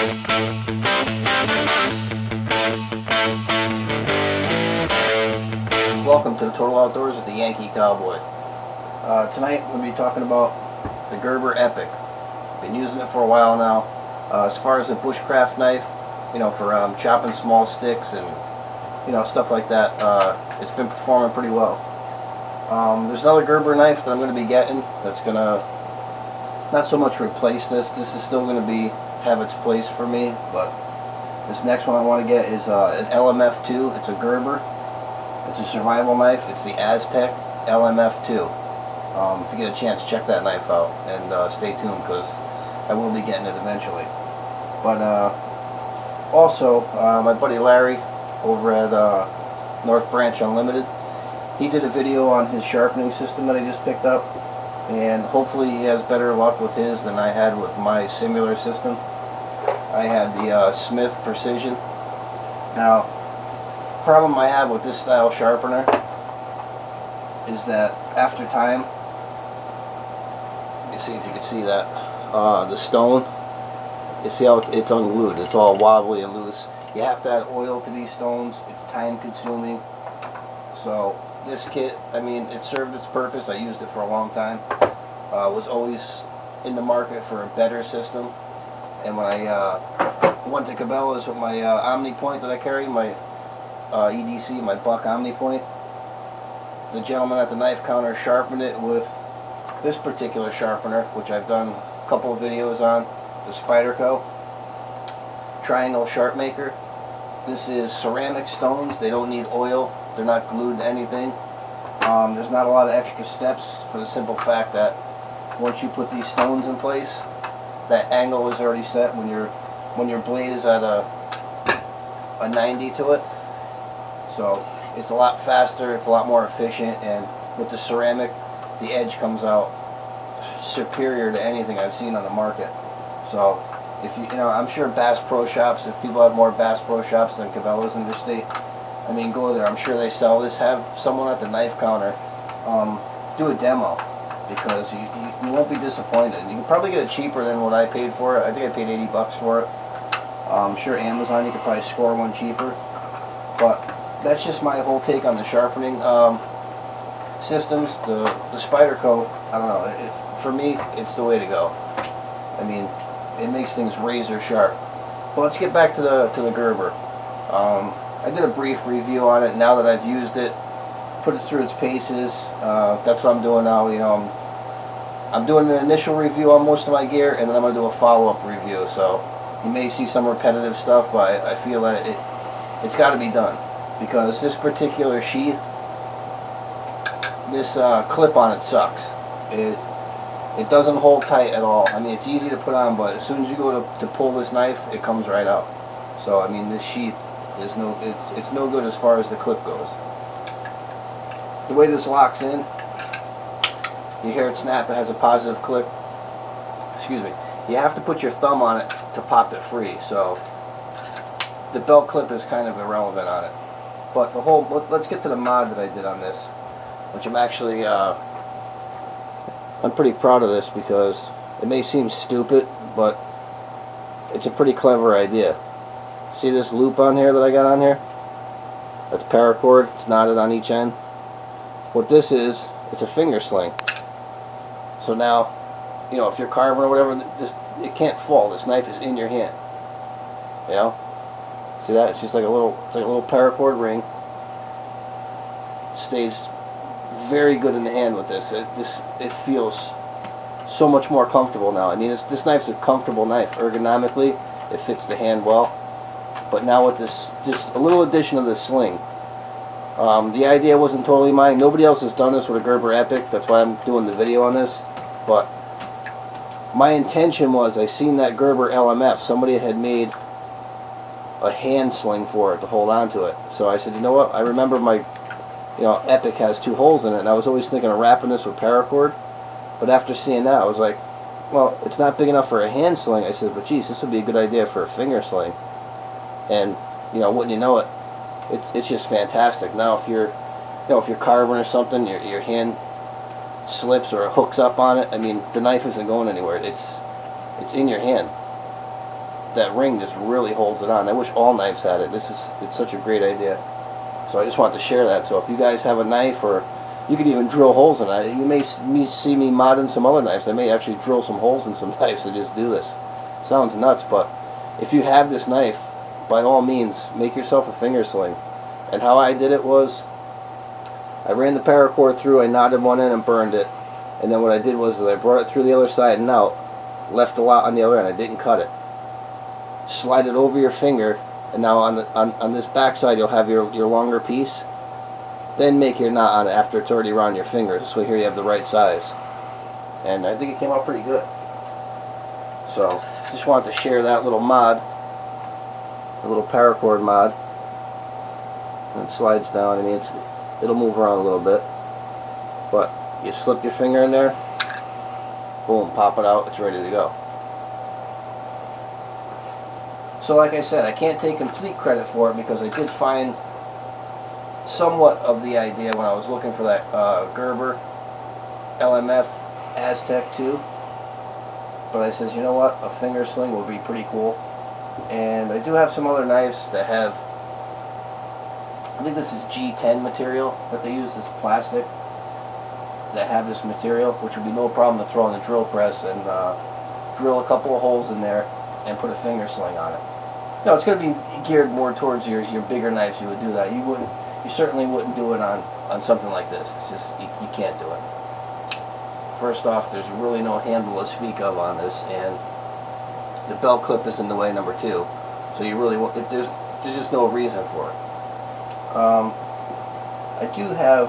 Welcome to the Total Outdoors with the Yankee Cowboy. Tonight we're going to be talking about the Gerber Epic. Been using it for a while now. As far as a bushcraft knife, you know, for chopping small sticks and stuff like that, it's been performing pretty well. There's another Gerber knife that I'm going to be getting that's going to not so much replace this. This is still going to have its place for me, but this next one I want to get is an LMF2. It's a Gerber. It's a survival knife. It's the Aztec LMF2. If you get a chance, check that knife out and stay tuned because I will be getting it eventually. But also, my buddy Larry over at North Branch Unlimited, he did a video on his sharpening system that I just picked up, and hopefully he has better luck with his than I had with my similar system. I had the Smith Precision. Now, the problem I have with this style sharpener is that after time, you see if you can see that, the stone, you see how it's unglued. It's all wobbly and loose. You have to add oil to these stones. It's time consuming. So this kit, I mean, it served its purpose. I used it for a long time. Was always in the market for a better system. And when I went to Cabela's with my Omni Point that I carry, my EDC, my Buck Omni Point, the gentleman at the knife counter sharpened it with this particular sharpener, which I've done a couple of videos on, the Spyderco Triangle Sharp Maker. This is ceramic stones. They don't need oil. They're not glued to anything. There's not a lot of extra steps for the simple fact that once you put these stones in place, that angle is already set when your blade is at a 90 to it. So it's a lot faster, it's a lot more efficient, and with the ceramic, the edge comes out superior to anything I've seen on the market. So if I'm sure Bass Pro Shops, if people have more Bass Pro Shops than Cabela's in their state, I mean, go there. I'm sure they sell this. Have someone at the knife counter do a demo, because you won't be disappointed. You can probably get it cheaper than what I paid for it. I think I paid 80 bucks for it. I'm sure Amazon you could probably score one cheaper. But that's just my whole take on the sharpening systems. The Spyderco, I don't know. For me, it's the way to go. I mean, it makes things razor sharp. But let's get back to the Gerber. I did a brief review on it. Now that I've used it, put it through its paces. That's what I'm doing now. I'm doing an initial review on most of my gear, and then I'm going to do a follow-up review. So you may see some repetitive stuff, but I feel that it's got to be done, because this particular sheath, this clip on it sucks. It doesn't hold tight at all. I mean, it's easy to put on, but as soon as you go to pull this knife, it comes right out. So I mean, this sheath is it's no good as far as the clip goes. The way this locks in, you hear it snap. It has a positive click. Excuse me. You have to put your thumb on it to pop it free. So the belt clip is kind of irrelevant on it. But let's get to the mod that I did on this, which I'm actually I'm pretty proud of this, because it may seem stupid, but it's a pretty clever idea. See this loop on here that I got on here? That's paracord. It's knotted on each end. What this is, it's a finger sling. So now, if you're carving or whatever, it can't fall. This knife is in your hand. See that? It's just like a little paracord ring. Stays very good in the hand with this. It feels so much more comfortable now. I mean, this knife's a comfortable knife. Ergonomically, it fits the hand well. But now with this, just a little addition of this sling. The idea wasn't totally mine. Nobody else has done this with a Gerber Epic. That's why I'm doing the video on this. But my intention was, I seen that Gerber LMF. Somebody had made a hand sling for it to hold on to it. So I said, you know what? I remember my Epic has 2 holes in it, and I was always thinking of wrapping this with paracord. But after seeing that, I was like, well, it's not big enough for a hand sling. I said, but geez, this would be a good idea for a finger sling. And wouldn't you know it, it's just fantastic. Now if you're carving or something, your hand slips or hooks up on it, I mean, the knife isn't going anywhere. It's in your hand. that ring just really holds it on. I wish all knives had it. It's such a great idea. So I just wanted to share that. So if you guys have a knife, or you could even drill holes in it. You may see me modding some other knives. I may actually drill some holes in some knives to just do this. Sounds nuts, but if you have this knife, by all means, make yourself a finger sling. And how I did it was, I ran the paracord through, I knotted one in and burned it. And then what I did was I brought it through the other side and out, left a lot on the other end. I didn't cut it. Slide it over your finger, and now on this back side you'll have your longer piece. Then make your knot on it after it's already around your finger. This way here you have the right size. And I think it came out pretty good. So, just wanted to share that little mod. A little paracord mod. And it slides down. I mean, it'll move around a little bit. But you slip your finger in there, boom, pop it out, it's ready to go. So like I said, I can't take complete credit for it because I did find somewhat of the idea when I was looking for that Gerber LMF Aztec 2. But I says, you know what, a finger sling would be pretty cool. And I do have some other knives that have, I think this is G10 material that they use, this plastic, that have this material, which would be no problem to throw in the drill press and drill a couple of holes in there and put a finger sling on it. No, it's going to be geared more towards your bigger knives. You would do that. You certainly wouldn't do it on something like this. It's just, you can't do it. First off, there's really no handle to speak of on this, and the belt clip is in the way, number 2. So you really there's just no reason for it. I do have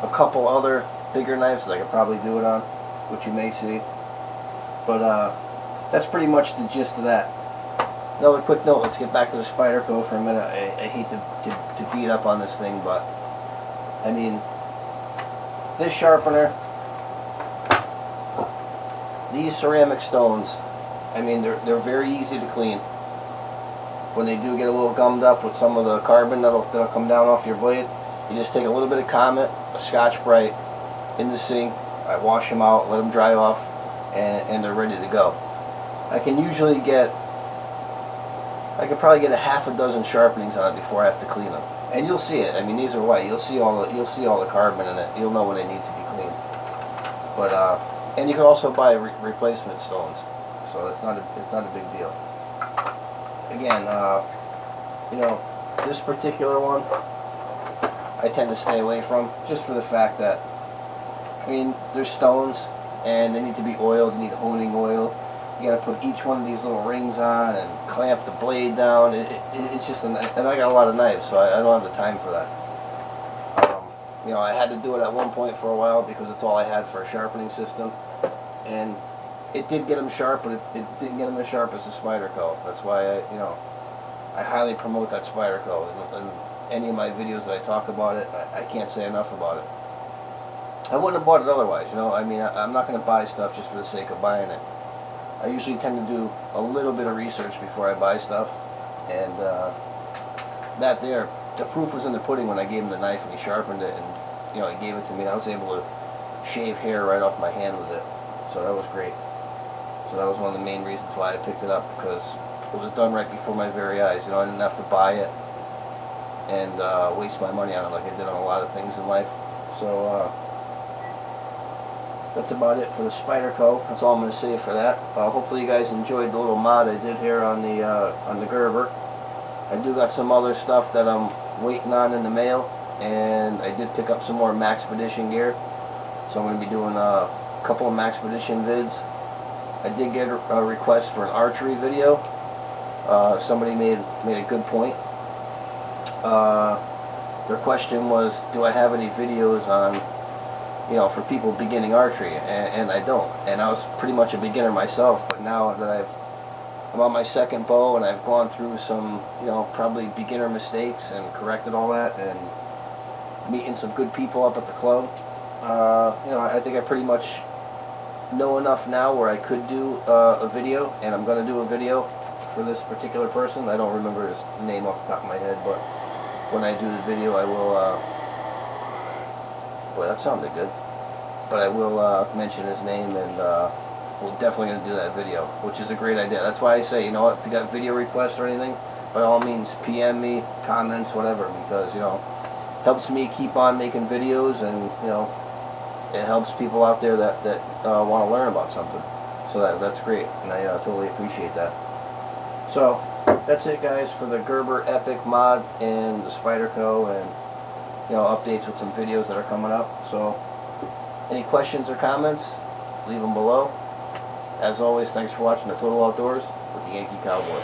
a couple other bigger knives that I could probably do it on, which you may see. But that's pretty much the gist of that. Another quick note, let's get back to the Spyderco for a minute. I hate to beat up on this thing, but I mean, this sharpener, these ceramic stones, I mean, they're very easy to clean. When they do get a little gummed up with some of the carbon that'll come down off your blade, you just take a little bit of Comet, a Scotch-Brite, in the sink. I wash them out, let them dry off, and they're ready to go. I can usually I could probably get a half a dozen sharpenings on it before I have to clean them. And you'll see it. I mean, these are white. You'll see all the carbon in it. You'll know when they need to be cleaned. But and you can also buy replacement stones, so it's not a big deal. Again, you know, this particular one I tend to stay away from, just for the fact that, I mean, there's stones and they need to be oiled. You need honing oil. You got to put each one of these little rings on and clamp the blade down. It's just, and I got a lot of knives, so I don't have the time for that. You know, I had to do it at one point for a while because it's all I had for a sharpening system, and it did get them sharp, but it didn't get them as sharp as the Spyderco. That's why I highly promote that Spyderco. In any of my videos that I talk about it, I can't say enough about it. I wouldn't have bought it otherwise, you know. I mean, I'm not going to buy stuff just for the sake of buying it. I usually tend to do a little bit of research before I buy stuff, and the proof was in the pudding when I gave him the knife and he sharpened it, and you know, he gave it to me, and I was able to shave hair right off my hand with it. So that was great. So that was one of the main reasons why I picked it up, because it was done right before my very eyes. You know, I didn't have to buy it and waste my money on it like I did on a lot of things in life. So that's about it for the Spyderco. That's all I'm going to say for that. Hopefully you guys enjoyed the little mod I did here on the Gerber. I do got some other stuff that I'm waiting on in the mail, and I did pick up some more Maxpedition gear. So I'm going to be doing a couple of Maxpedition vids. I did get a request for an archery video. Somebody made a good point. Their question was, do I have any videos on, you know, for people beginning archery? And I don't. And I was pretty much a beginner myself, but now that I'm on my second bow and I've gone through some, you know, probably beginner mistakes and corrected all that, and meeting some good people up at the club, you know, I think I pretty much know enough now where I could do a video, and I'm going to do a video for this particular person. I don't remember his name off the top of my head, but when I do the video I will, boy, that sounded good, but I will mention his name and we're definitely going to do that video, which is a great idea. That's why I say, you know what, if you got video requests or anything, by all means, PM me, comments, whatever, because, you know, helps me keep on making videos, and, you know, it helps people out there that want to learn about something. So that's great, and I totally appreciate that. So that's it, guys, for the Gerber Epic mod and the Spyderco, and, you know, updates with some videos that are coming up. So any questions or comments, leave them below. As always, thanks for watching the Total Outdoors with the Yankee Cowboy.